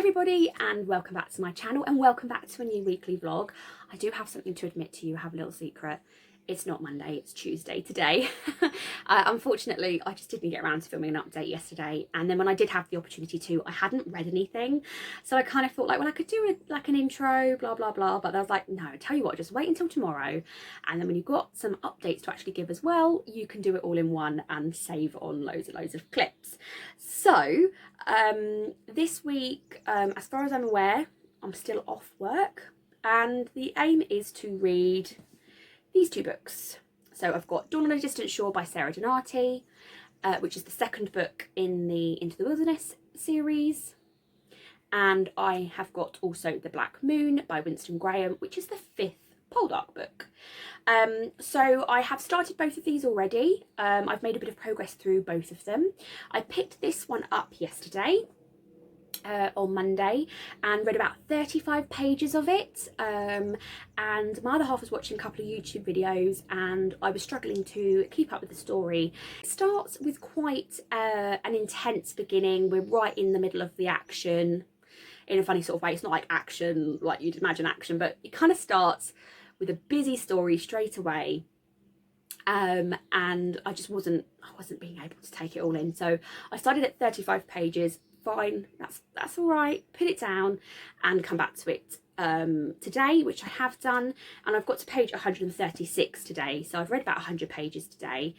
everybody, and welcome back to my channel and welcome back to a new weekly vlog. I do have something to admit to you. I have a little secret. It's not Monday, it's Tuesday today. Unfortunately, I just didn't get around to filming an update yesterday, and then when I did have the opportunity to, I hadn't read anything, so I kind of thought like, well, I could do an intro, blah blah blah, but I was like, no, tell you what, just wait until tomorrow, and then when you've got some updates to actually give as well, you can do it all in one and save on loads of clips. So this week, as far as I'm aware, I'm still off work, and the aim is to read these two books. So I've got Dawn on a Distant Shore by Sarah Donati, which is the second book in the Into the Wilderness series, and I have got also The Black Moon by Winston Graham, which is the fifth Poldark book. So I have started both of these already. I've made a bit of progress through both of them. I picked this one up yesterday on Monday and read about 35 pages of it, and my other half was watching a couple of YouTube videos and I was struggling to keep up with the story. It starts with quite an intense beginning. We're right in the middle of the action in a funny sort of way. It's not like action like you'd imagine action, but it kind of starts with a busy story straight away, and I wasn't being able to take it all in, so I started at 35 pages. Fine, that's all right, put it down and come back to it today, which I have done, and I've got to page 136 today, so I've read about 100 pages today.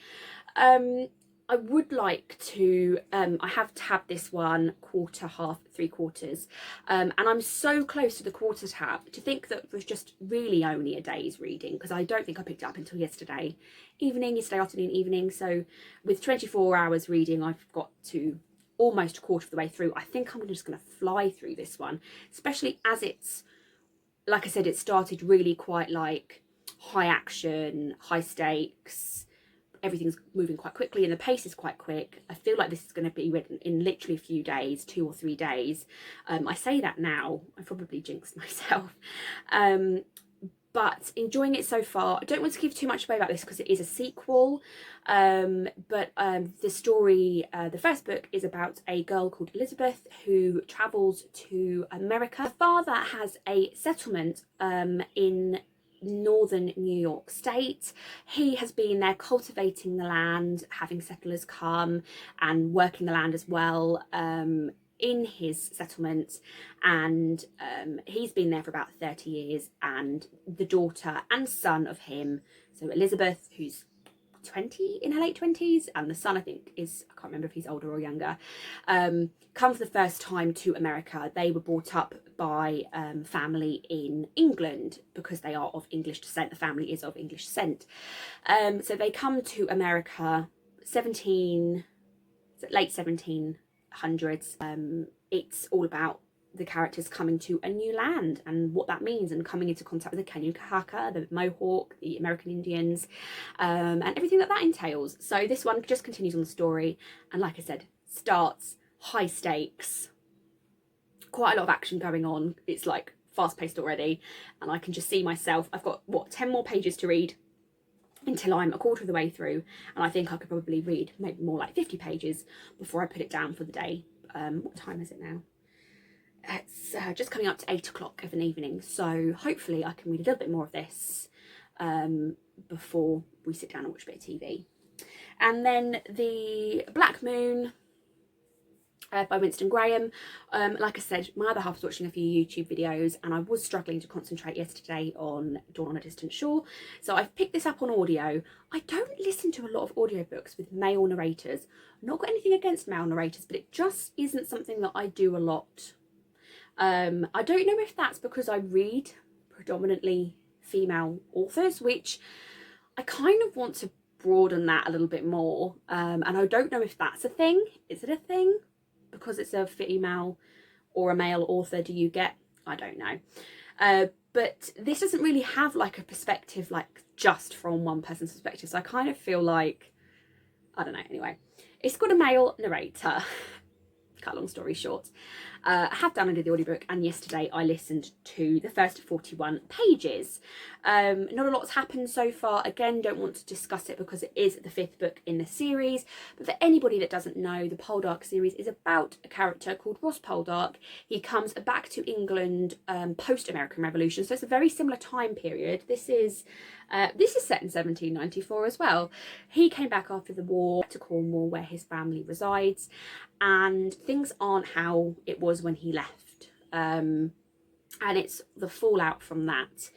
I would like to, I have tabbed this one quarter, half, 3/4, and I'm so close to the quarter tab to think that it was just really only a day's reading, because I don't think I picked it up until yesterday afternoon, evening, so with 24 hours reading I've got to almost a quarter of the way through. I think I'm just going to fly through this one, especially as it's, like I said, it started really quite like high action, high stakes, everything's moving quite quickly and the pace is quite quick. I feel like this is going to be written in literally a few days, 2 or 3 days. I say that now, I probably jinxed myself, but enjoying it so far. I don't want to give too much away about this because it is a sequel, but the story, the first book, is about a girl called Elizabeth who travels to America. Her father has a settlement in northern New York State. He has been there cultivating the land, having settlers come and working the land as well in his settlement, and he's been there for about 30 years, and the daughter and son of him, so Elizabeth, who's 20, in her late 20s, and the son I think is, I can't remember if he's older or younger, come for the first time to America. They were brought up by family in England because they are of English descent. The family is of English descent, so they come to America late 1700s. It's all about the characters coming to a new land and what that means, and coming into contact with the Kanukahaka, the Mohawk, the American Indians, and everything that entails. So this one just continues on the story, and like I said, starts high stakes, quite a lot of action going on. It's like fast paced already, and I can just see myself, I've got what, 10 more pages to read until I'm a quarter of the way through, and I think I could probably read maybe more like 50 pages before I put it down for the day. What time is it now? It's just coming up to 8 o'clock of an evening, so hopefully I can read a little bit more of this before we sit down and watch a bit of TV. And then The Black Moon by Winston Graham. Like I said, my other half was watching a few YouTube videos and I was struggling to concentrate yesterday on Dawn on a Distant Shore, so I've picked this up on audio. I don't listen to a lot of audiobooks with male narrators. I've not got anything against male narrators, but it just isn't something that I do a lot. I don't know if that's because I read predominantly female authors, which I kind of want to broaden that a little bit more, and I don't know if that's a thing. Is it a thing? Because it's a female or a male author, do you get, I don't know, but this doesn't really have like a perspective like just from one person's perspective, so I kind of feel like, I don't know, anyway, it's got a male narrator. cut a long story short. I have downloaded the audiobook, and yesterday I listened to the first 41 pages. Not a lot's happened so far. Again, don't want to discuss it because it is the 5th book in the series. But for anybody that doesn't know, the Poldark series is about a character called Ross Poldark. He comes back to England post-American Revolution, so it's a very similar time period. This is set in 1794 as well. He came back after the war to Cornwall, where his family resides, and things aren't how it was when he left. And it's the fallout from that.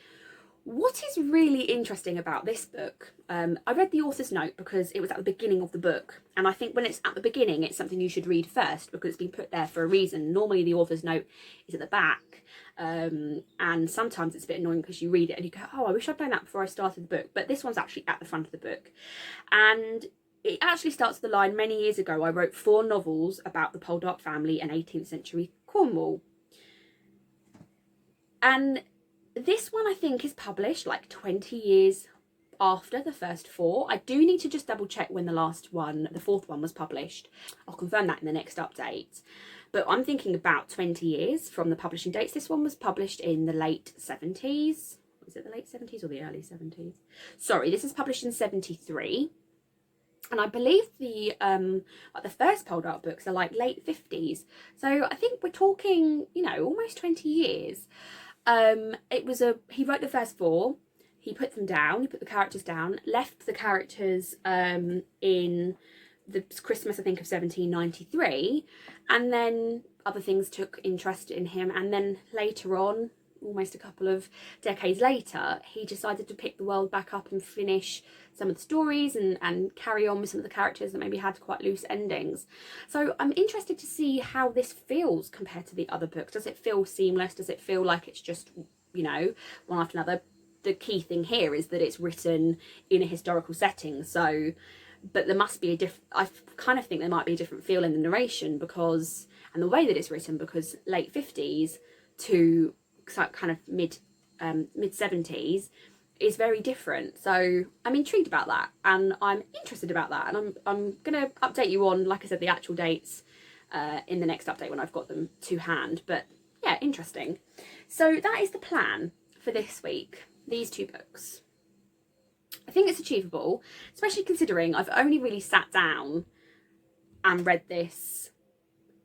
What is really interesting about this book, I read the author's note because it was at the beginning of the book, and I think when it's at the beginning it's something you should read first because it's been put there for a reason. Normally the author's note is at the back, and sometimes it's a bit annoying because you read it and you go, oh, I wish I'd known that before I started the book, but this one's actually at the front of the book. And it actually starts with the line, many years ago I wrote 4 novels about the Poldark family in 18th century Cornwall. And this one I think is published like 20 years after the first 4. I do need to just double check when the last one, the 4th one, was published. I'll confirm that in the next update. But I'm thinking about 20 years from the publishing dates. This one was published in the late 70s. Is it the late 70s or the early 70s? Sorry, this is published in 73. And I believe the first Poldark books are like late 50s. So I think we're talking, you know, almost 20 years. He wrote the first 4, he put them down, he put the characters down, left the characters in the Christmas, I think, of 1793, and then other things took interest in him, and then later on, almost a couple of decades later, he decided to pick the world back up and finish some of the stories and carry on with some of the characters that maybe had quite loose endings. So I'm interested to see how this feels compared to the other books. Does it feel seamless? Does it feel like it's just, you know, one after another? The key thing here is that it's written in a historical setting, so, but there must be I kind of think there might be a different feel in the narration because, and the way that it's written, because late 50s to kind of mid 70s is very different. So I'm intrigued about that, and I'm interested about that, and I'm gonna update you on, like I said, the actual dates in the next update when I've got them to hand. But yeah, interesting. So that is the plan for this week, these 2 books. I think it's achievable, especially considering I've only really sat down and read this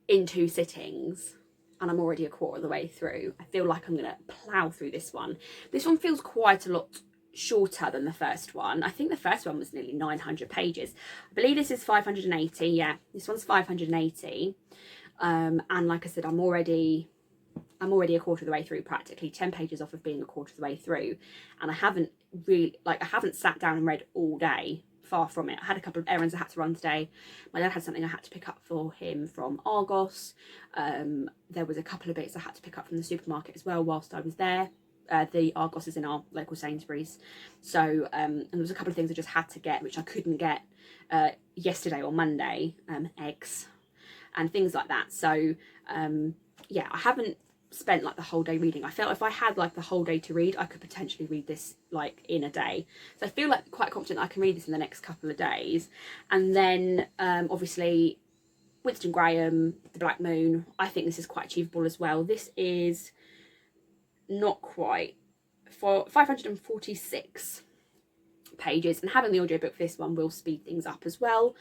in 2 sittings, and I'm already a quarter of the way through. I feel like I'm going to plough through this one. This one feels quite a lot shorter than the first one. I think the first one was nearly 900 pages. I believe this is 580. Yeah, this one's 580. And like I said, I'm already a quarter of the way through, practically 10 pages off of being a quarter of the way through. And I haven't sat down and read all day. Far from it. I had a couple of errands I had to run today. My dad had something I had to pick up for him from Argos. There was a couple of bits I had to pick up from the supermarket as well whilst I was there. The Argos is in our local Sainsbury's. So, and there was a couple of things I just had to get, which I couldn't get yesterday or Monday, eggs and things like that. So, yeah, I haven't spent like the whole day reading. I felt if I had like the whole day to read, I could potentially read this like in a day. So I feel like quite confident that I can read this in the next couple of days. And then obviously Winston Graham, The Black Moon, I think this is quite achievable as well. This is not quite for 546 pages, and having the audiobook for this one will speed things up as well.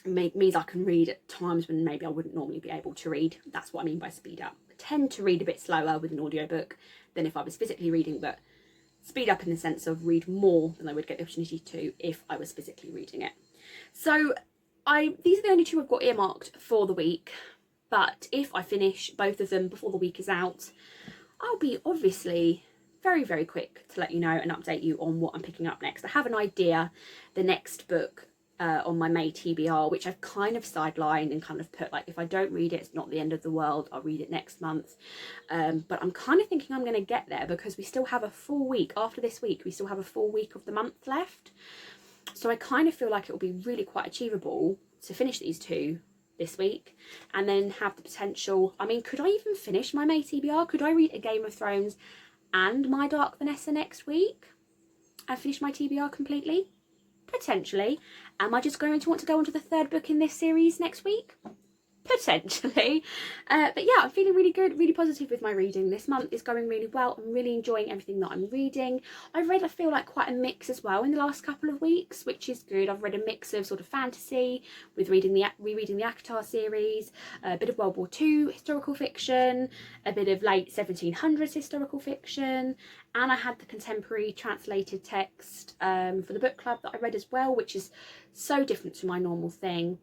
Means I can read at times when maybe I wouldn't normally be able to read. That's what I mean by speed up. I tend to read a bit slower with an audiobook than if I was physically reading, but speed up in the sense of read more than I would get the opportunity to if I was physically reading it. So these are the only 2 I've got earmarked for the week, but if I finish both of them before the week is out, I'll be obviously very, very quick to let you know and update you on what I'm picking up next. I have an idea, the next book on my May TBR, which I've kind of sidelined and kind of put like, if I don't read it, it's not the end of the world, I'll read it next month. But I'm kind of thinking I'm going to get there because we still have a full week. After this week, we still have a full week of the month left. So I kind of feel like it will be really quite achievable to finish these 2 this week and then have the potential. I mean, could I even finish my May TBR? Could I read a Game of Thrones and My Dark Vanessa next week and finish my TBR completely? Potentially. Am I just going to want to go on to the 3rd book in this series next week? potentially. But yeah, I'm feeling really good, really positive with my reading. This month is going really well. I'm really enjoying everything that I'm reading. I've read, I feel like, quite a mix as well in the last couple of weeks, which is good. I've read a mix of sort of fantasy with rereading the ACOTAR series, a bit of World War II historical fiction, a bit of late 1700s historical fiction, and I had the contemporary translated text for the book club that I read as well, which is so different to my normal thing.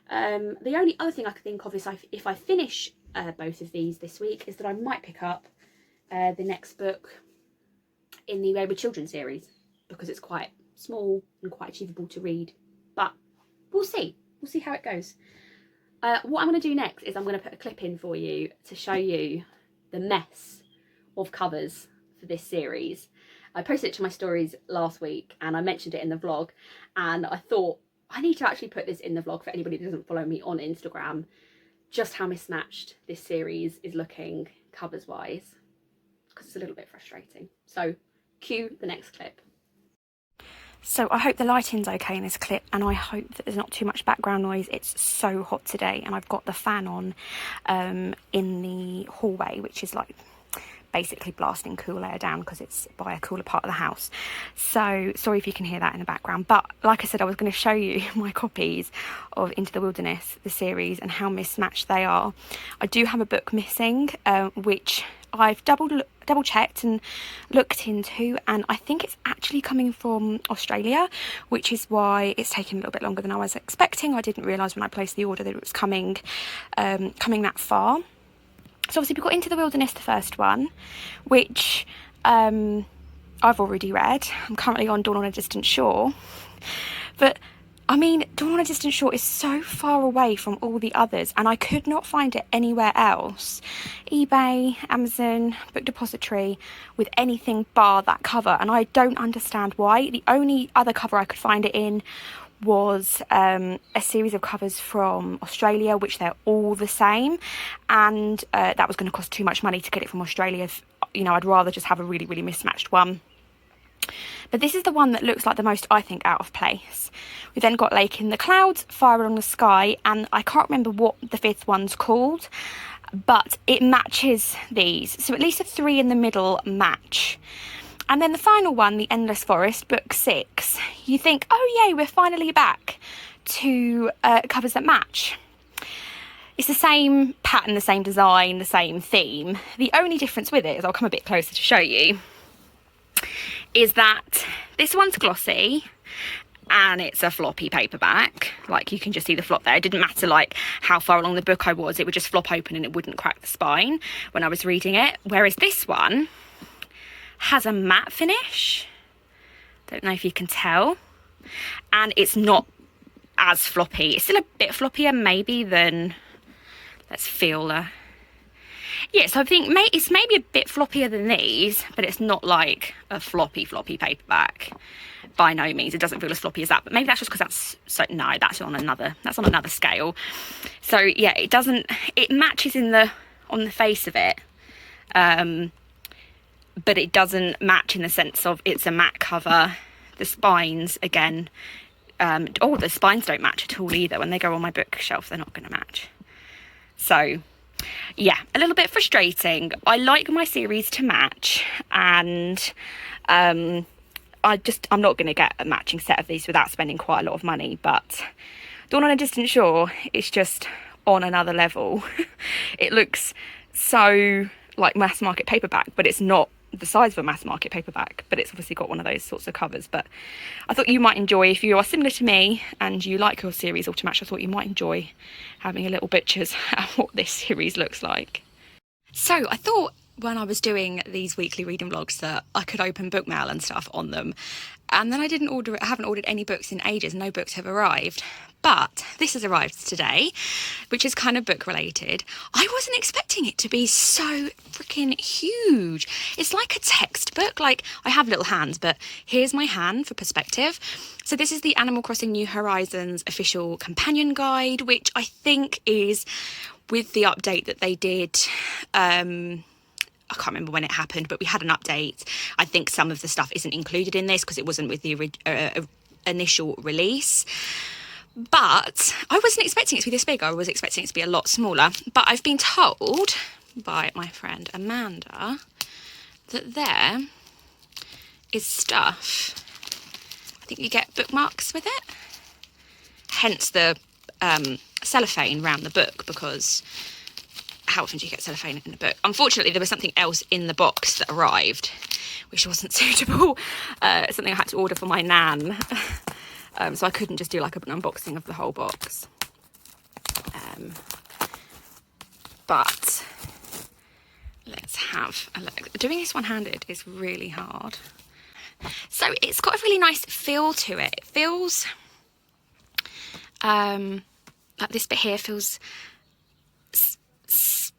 The only other thing I could think of is if I finish both of these this week, is that I might pick up the next book in the Read with Children series, because it's quite small and quite achievable to read. But we'll see. We'll see how it goes. What I'm going to do next is I'm going to put a clip in for you to show you the mess of covers for this series. I posted it to my stories last week and I mentioned it in the vlog, and I thought I need to actually put this in the vlog for anybody that doesn't follow me on Instagram, just how mismatched this series is looking covers wise, because it's a little bit frustrating. So cue the next clip. So I hope the lighting's okay in this clip, and I hope that there's not too much background noise. It's so hot today, and I've got the fan on in the hallway, which is like basically blasting cool air down because it's by a cooler part of the house. So sorry if you can hear that in the background, but like I said, I was going to show you my copies of Into the Wilderness, the series, and how mismatched they are. I do have a book missing, which I've double checked and looked into, and I think it's actually coming from Australia, which is why it's taken a little bit longer than I was expecting. I didn't realise when I placed the order that it was coming that far. So obviously we've got Into the Wilderness, the first one, which I've already read. I'm currently on Dawn on a Distant Shore. But I mean, Dawn on a Distant Shore is so far away from all the others, and I could not find it anywhere else. eBay, Amazon, Book Depository, with anything bar that cover, and I don't understand why. The only other cover I could find it in was a series of covers from Australia, which they're all the same, and that was going to cost too much money to get it from Australia. You know, I'd rather just have a really, really mismatched one. But this is the one that looks like the most, I think, out of place. We then got Lake in the Clouds, Fire Along the Sky, and I can't remember what the fifth one's called, but it matches these. So at least the three in the middle match. And then the final one, The Endless Forest, book 6, you think, oh yay, we're finally back to covers that match. It's the same pattern, the same design, the same theme. The only difference with it, is I'll come a bit closer to show you, is that this one's glossy and it's a floppy paperback. Like, you can just see the flop there. It didn't matter like how far along the book I was, it would just flop open and it wouldn't crack the spine when I was reading it. Whereas this one has a matte finish. Don't know if you can tell. And it's not as floppy. It's still a bit floppier maybe than, let's feel yeah, so I think it's maybe a bit floppier than these, but it's not like a floppy paperback. By no means. It doesn't feel as floppy as that, but maybe that's just because that's on another scale. So yeah, it matches on the face of it, but it doesn't match in the sense of it's a matte cover. The spines, again, the spines don't match at all either. When they go on my bookshelf, they're not going to match. So yeah, a little bit frustrating. I like my series to match, and I'm not going to get a matching set of these without spending quite a lot of money. But Dawn on a Distant Shore is just on another level. It looks so like mass market paperback, but it's not the size of a mass market paperback, but it's obviously got one of those sorts of covers. But I thought you might enjoy, if you are similar to me and you like your series all to match, I thought you might enjoy having a little butcher's at what this series looks like. So I thought when I was doing these weekly reading vlogs that I could open book mail and stuff on them, and then I haven't ordered any books in ages. No books have arrived, but this has arrived today, which is kind of book related. I wasn't expecting it to be so freaking huge. It's like a textbook. Like, I have little hands, but here's my hand for perspective. So this is the Animal Crossing New Horizons official companion guide, which I think is with the update that they did. I can't remember when it happened, but we had an update. I think some of the stuff isn't included in this because it wasn't with the initial release. But I wasn't expecting it to be this big. I was expecting it to be a lot smaller. But I've been told by my friend Amanda that there is stuff. I think you get bookmarks with it. Hence the cellophane around the book, because how often do you get cellophane in a book? Unfortunately, there was something else in the box that arrived, which wasn't suitable. Something I had to order for my nan. So I couldn't just do like an unboxing of the whole box. But let's have a look. Doing this one-handed is really hard. So it's got a really nice feel to it. It feels like this bit here feels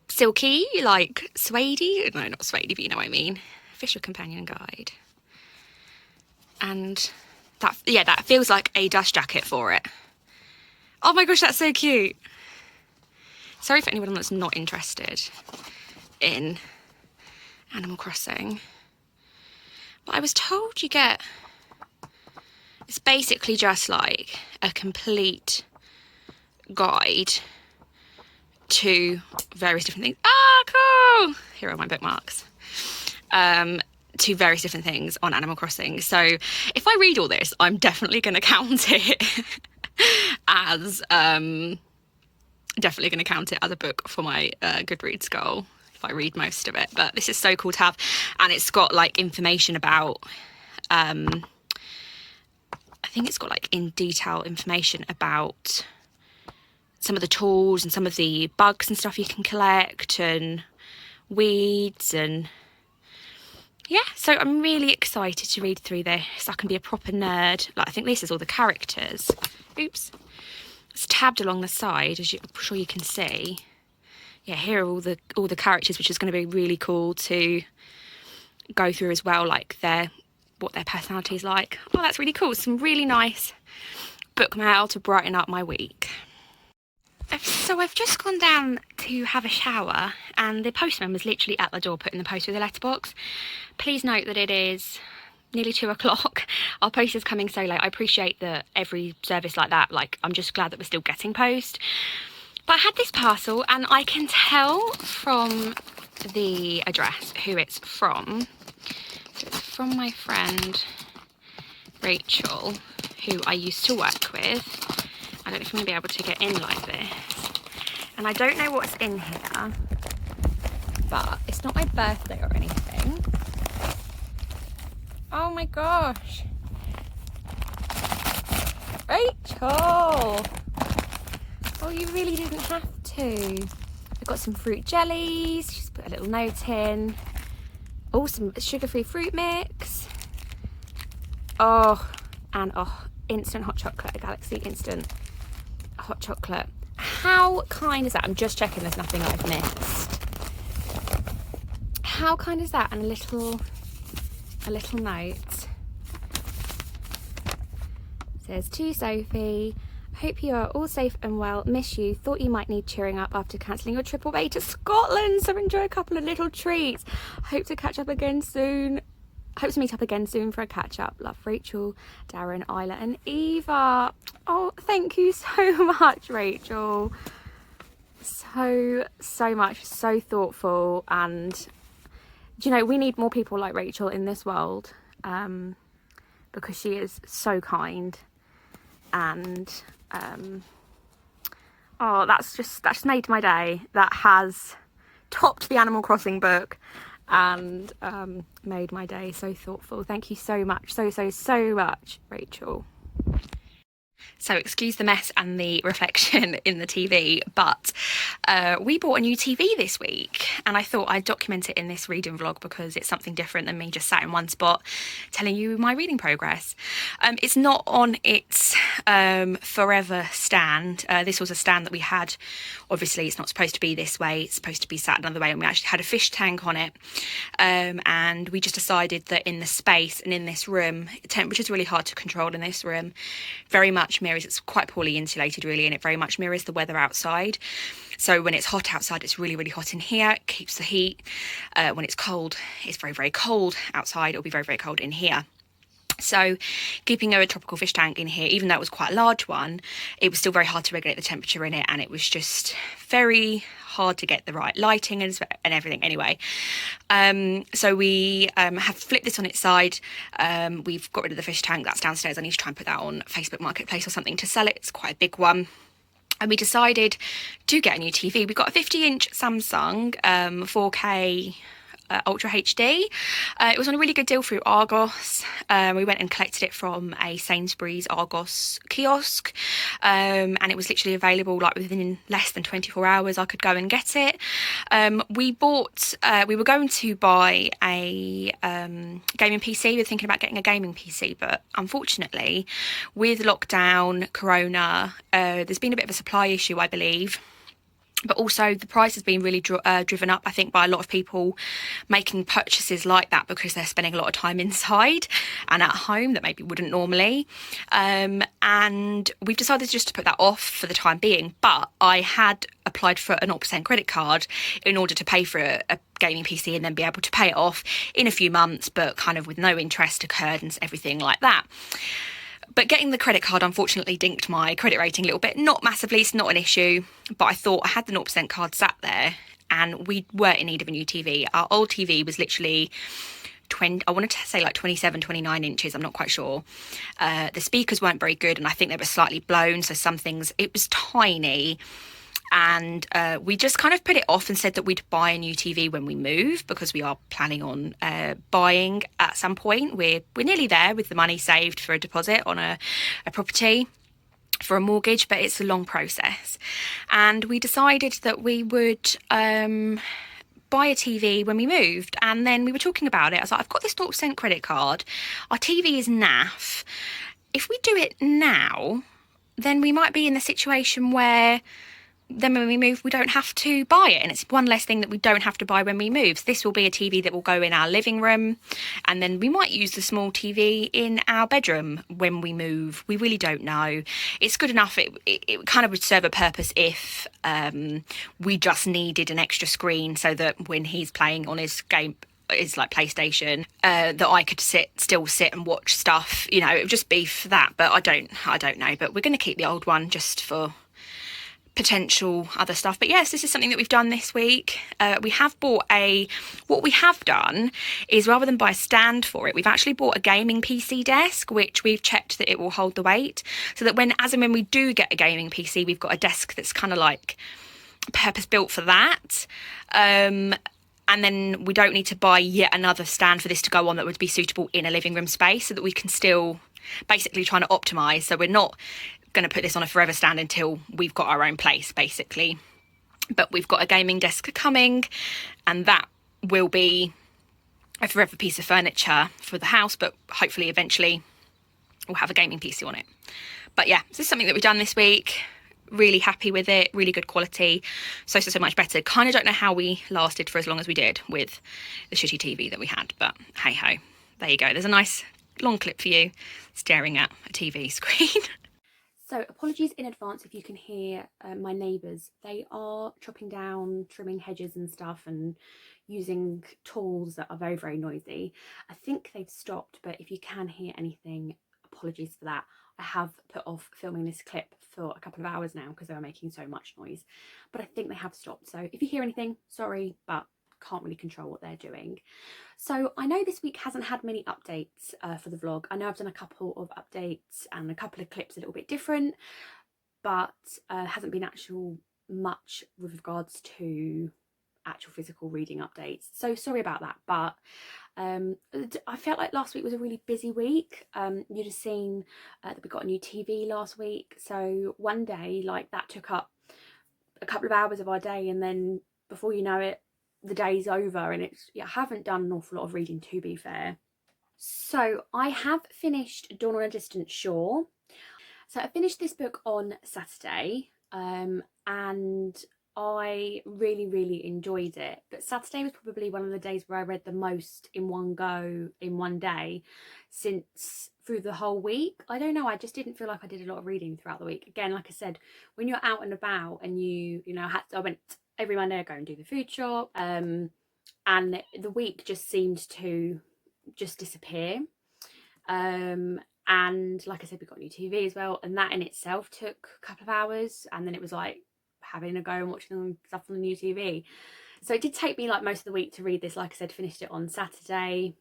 silky, like suede-y. No, not suede, but you know what I mean. Official companion guide. And that feels like a dust jacket for it. Oh my gosh, that's so cute. Sorry for anyone that's not interested in Animal Crossing. But I was told you get... It's basically just like a complete guide to various different things. Ah, cool! Here are my bookmarks. To various different things on Animal Crossing. So if I read all this, I'm definitely going to count it as a book for my Goodreads goal if I read most of it. But this is so cool to have, and it's got like information about I think it's got like in detail information about some of the tools and some of the bugs and stuff you can collect, and weeds, and yeah, so I'm really excited to read through this. I can be a proper nerd. Like, I think this is all the characters. Oops. It's tabbed along the side, as I'm sure you can see. Yeah, here are all the characters, which is going to be really cool to go through as well, like what their personality is like. Oh, that's really cool. Some really nice book mail to brighten up my week. So I've just gone down to have a shower, and the postman was literally at the door putting the post through the letterbox. Please note that it is nearly 2 o'clock. Our post is coming so late. I appreciate that every service like that, like, I'm just glad that we're still getting post. But I had this parcel, and I can tell from the address who it's from. So it's from my friend Rachel, who I used to work with. I don't know if I'm going to be able to get in like this. And I don't know what's in here, but it's not my birthday or anything. Oh my gosh. Rachel! Oh, you really didn't have to. I've got some fruit jellies. She's put a little note in. Oh, some sugar-free fruit mix. Oh, and instant hot chocolate, a Galaxy instant hot chocolate. How kind is that? I'm just checking there's nothing I've missed. How kind is that? And a little note. It says, to Sophie, hope you are all safe and well. Miss you. Thought you might need cheering up after cancelling your trip away to Scotland. So enjoy a couple of little treats. Hope to catch up again soon. Hope to meet up again soon for a catch up. Love, Rachel, Darren, Isla and Eva. Oh, thank you so much, Rachel. So much. So thoughtful. And, you know, we need more people like Rachel in this world, because she is so kind. And, oh, that's just made my day. That has topped the Animal Crossing book. And made my day so thoughtful. Thank you so much, so much, Rachel. So excuse the mess and the reflection in the TV, but we bought a new TV this week, and I thought I'd document it in this reading vlog because it's something different than me just sat in one spot telling you my reading progress. It's not on its forever stand. This was a stand that we had. Obviously it's not supposed to be this way, it's supposed to be sat another way, and we actually had a fish tank on it, and we just decided that in the space and in this room, temperature's really hard to control in this room. Very much mirrors, it's quite poorly insulated really, and it very much mirrors the weather outside. So when it's hot outside, it's really hot in here. It keeps the heat. When it's cold, it's very cold outside. It'll be very cold in here. So keeping a tropical fish tank in here, even though it was quite a large one, it was still very hard to regulate the temperature in it, and it was just very hard to get the right lighting and everything anyway. So we have flipped this on its side. We've got rid of the fish tank that's downstairs. I need to try and put that on Facebook Marketplace or something to sell it. It's quite a big one. And we decided to get a new TV. We got a 50-inch Samsung 4K Ultra HD. It was on a really good deal through Argos. We went and collected it from a Sainsbury's Argos kiosk, and it was literally available like within less than 24 hours. I could go and get it. We were going to buy a gaming PC. We were thinking about getting a gaming PC, but unfortunately with lockdown, corona, there's been a bit of a supply issue, I believe. But also the price has been really driven up, I think, by a lot of people making purchases like that because they're spending a lot of time inside and at home that maybe wouldn't normally. And we've decided just to put that off for the time being. But I had applied for a 0% credit card in order to pay for a gaming PC and then be able to pay it off in a few months, but kind of with no interest occurred and everything like that. But getting the credit card unfortunately dinked my credit rating a little bit. Not massively, it's not an issue, but I thought I had the 0% card sat there and we were in need of a new TV. Our old TV was literally 20, I wanted to say like 27, 29 inches, I'm not quite sure. The speakers weren't very good and I think they were slightly blown, so some things, it was tiny. And we just kind of put it off and said that we'd buy a new TV when we move because we are planning on buying at some point. We're nearly there with the money saved for a deposit on a property for a mortgage, but it's a long process. And we decided that we would buy a TV when we moved, and then we were talking about it. I was like, I've got this 0% credit card. Our TV is naff. If we do it now, then we might be in the situation where then when we move, we don't have to buy it. And it's one less thing that we don't have to buy when we move. So this will be a TV that will go in our living room. And then we might use the small TV in our bedroom when we move. We really don't know. It's good enough. It kind of would serve a purpose if we just needed an extra screen so that when he's playing on his game, is like PlayStation, that I could still sit and watch stuff. You know, it would just be for that. But I don't know. But we're going to keep the old one just for potential other stuff. But yes, this is something that we've done this week. We have bought what we have done is rather than buy a stand for it, we've actually bought a gaming PC desk, which we've checked that it will hold the weight, so that as and when we do get a gaming PC, we've got a desk that's kind of like purpose built for that. And then we don't need to buy yet another stand for this to go on that would be suitable in a living room space, so that we can still basically trying to optimize. So we're not going to put this on a forever stand until we've got our own place, basically. But we've got a gaming desk coming, and that will be a forever piece of furniture for the house, but hopefully eventually we'll have a gaming PC on it. But yeah, this is something that we've done this week. Really happy with it, really good quality, so much better. Kind of don't know how we lasted for as long as we did with the shitty TV that we had, but hey ho, there you go. There's a nice long clip for you staring at a TV screen. So apologies in advance if you can hear my neighbours. They are chopping down, trimming hedges and stuff and using tools that are very, very noisy. I think they've stopped, but if you can hear anything, apologies for that. I have put off filming this clip for a couple of hours now because they were making so much noise, but I think they have stopped. So if you hear anything, sorry, but can't really control what they're doing. So I know this week hasn't had many updates for the vlog. I know I've done a couple of updates and a couple of clips a little bit different, but hasn't been much with regards to actual physical reading updates. So sorry about that, but I felt like last week was a really busy week. You'd have seen that we got a new TV last week. So one day, like, that took up a couple of hours of our day, and then before you know it, the day's over. And I haven't done an awful lot of reading, to be fair. So I have finished Dawn on a Distant Shore. So I finished this book on Saturday, and I really, really enjoyed it. But Saturday was probably one of the days where I read the most in one go, in one day, since through the whole week. I don't know, I just didn't feel like I did a lot of reading throughout the week. Again, like I said, when you're out and about and I went every Monday, I go and do the food shop, and the week just seemed to just disappear. And like I said, we got new TV as well, and that in itself took a couple of hours, and then it was like having a go and watching stuff on the new TV. So it did take me like most of the week to read this. Like I said, finished it on Saturday.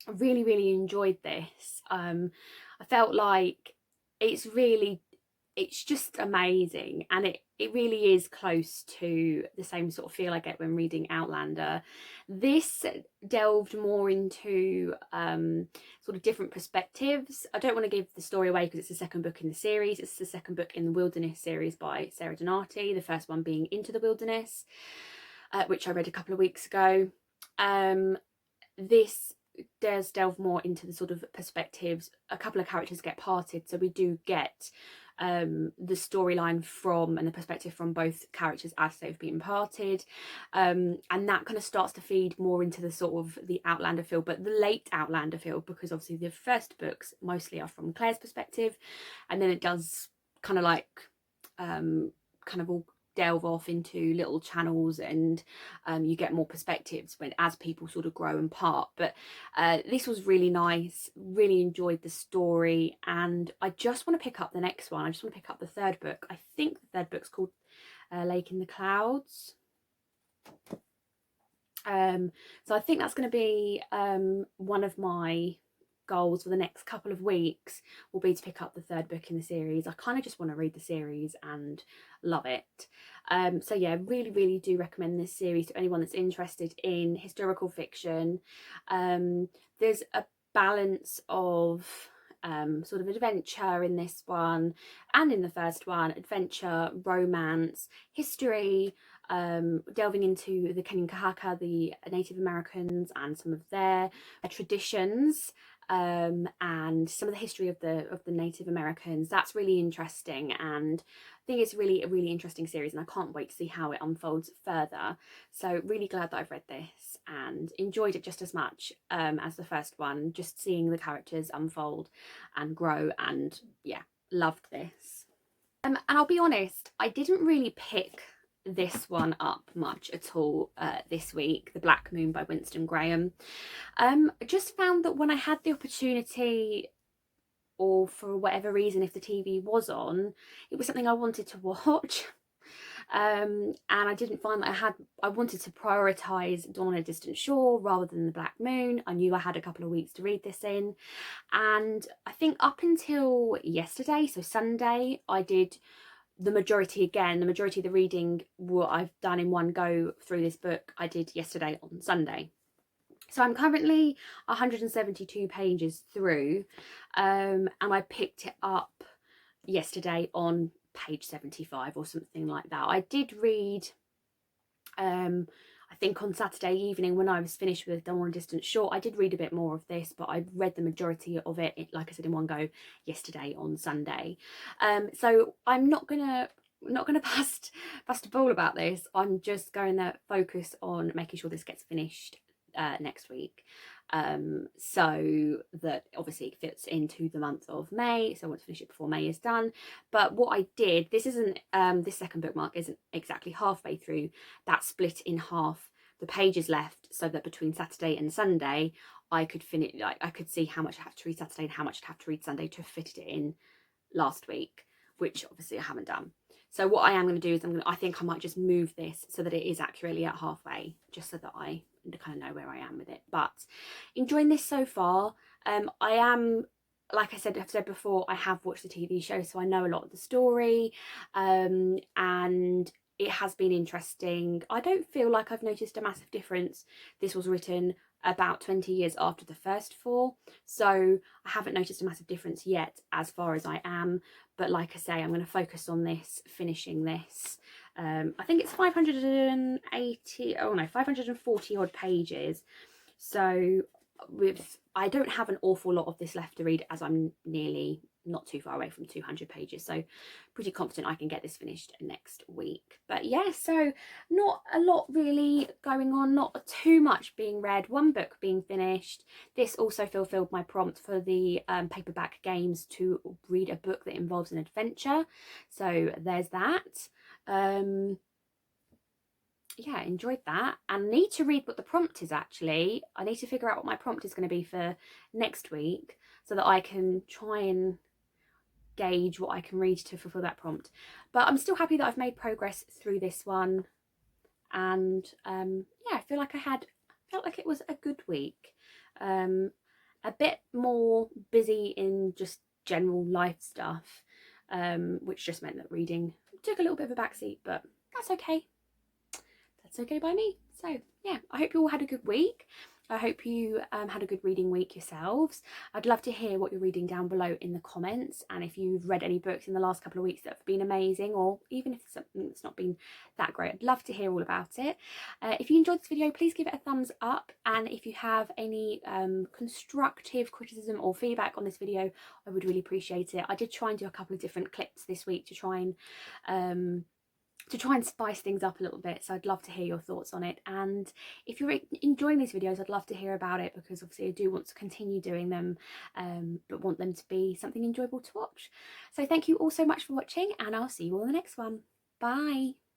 I really enjoyed this. I felt like it's just amazing, and it really is close to the same sort of feel I get when reading Outlander. This delved more into sort of different perspectives. I don't want to give the story away because it's the second book in the series. It's the second book in the Wilderness series by Sarah Donati, the first one being Into the Wilderness, which I read a couple of weeks ago. This does delve more into the sort of perspectives. A couple of characters get parted, so we do get the storyline from and the perspective from both characters as they've been parted, and that kind of starts to feed more into the sort of the Outlander feel, but the late Outlander feel, because obviously the first books mostly are from Claire's perspective, and then it does kind of like kind of all delve off into little channels, and you get more perspectives as people sort of grow and part. But this was really nice, really enjoyed the story, and I just want to pick up the next one. I just want to pick up the third book. I think the third book's called Lake in the Clouds. So I think that's going to be one of my goals for the next couple of weeks, will be to pick up the third book in the series. I kind of just want to read the series and love it. So yeah, really do recommend this series to anyone that's interested in historical fiction. There's a balance of sort of adventure in this one and in the first one, adventure, romance, history, delving into the Kanien'kehá:ka, the Native Americans, and some of their traditions, and some of the history of the Native Americans. That's really interesting, and I think it's really a really interesting series, and I can't wait to see how it unfolds further. So really glad that I've read this and enjoyed it just as much as the first one, just seeing the characters unfold and grow, and yeah, loved this. And I'll be honest, I didn't really pick this one up much at all this week, The Black Moon by Winston Graham. I just found that when I had the opportunity, or for whatever reason, if the TV was on, it was something I wanted to watch. And I didn't find that I wanted to prioritise Dawn on a Distant Shore rather than The Black Moon. I knew I had a couple of weeks to read this in, and I think up until yesterday, so Sunday, I did the majority of the reading, what I've done in one go through this book, I did yesterday on Sunday. So I'm currently 172 pages through, and I picked it up yesterday on page 75 or something like that. I did read, I think on Saturday evening when I was finished with Dawn on a Distant Shore, I did read a bit more of this, but I read the majority of it, like I said, in one go yesterday on Sunday. So I'm not gonna bust a ball about this. I'm just going to focus on making sure this gets finished next week, so that obviously it fits into the month of May, so I want to finish it before May is done. But what I did, this second bookmark isn't exactly halfway through. That's split in half the pages left, so that between Saturday and Sunday I could finish, like I could see how much I have to read Saturday and how much I'd have to read Sunday to fit it in last week, which obviously I haven't done. So what I am going to do is I think I might just move this so that it is accurately at halfway, just so that I kind of know where I am with it. But enjoying this so far. I am, like I've said before, I have watched the TV show, so I know a lot of the story, and it has been interesting. I don't feel like I've noticed a massive difference. This was written about 20 years after the first four, so I haven't noticed a massive difference yet as far as I am. But like I say, I'm going to focus on this, finishing this. I think it's 540 odd pages, so I don't have an awful lot of this left to read, as I'm nearly not too far away from 200 pages, so pretty confident I can get this finished next week. But yeah, so not a lot really going on, not too much being read, one book being finished. This also fulfilled my prompt for the paperback games to read a book that involves an adventure, so there's that. Yeah, enjoyed that, and need to read what the prompt is. Actually, I need to figure out what my prompt is going to be for next week. so that I can try and gauge what I can read to fulfill that prompt. But I'm still happy that I've made progress through this one, and yeah, I feel like felt like it was a good week. A bit more busy in just general life stuff, which just meant that reading took a little bit of a backseat, but that's okay. That's okay by me. So yeah, I hope you all had a good week. I hope you had a good reading week yourselves. I'd love to hear what you're reading down below in the comments, and if you've read any books in the last couple of weeks that have been amazing, or even if it's something that's not been that great, I'd love to hear all about it. If you enjoyed this video, please give it a thumbs up, and if you have any constructive criticism or feedback on this video, I would really appreciate it. I did try and do a couple of different clips this week to try and spice things up a little bit, so I'd love to hear your thoughts on it. And if you're enjoying these videos, I'd love to hear about it, because obviously I do want to continue doing them, but want them to be something enjoyable to watch. So thank you all so much for watching, and I'll see you all in the next one. Bye.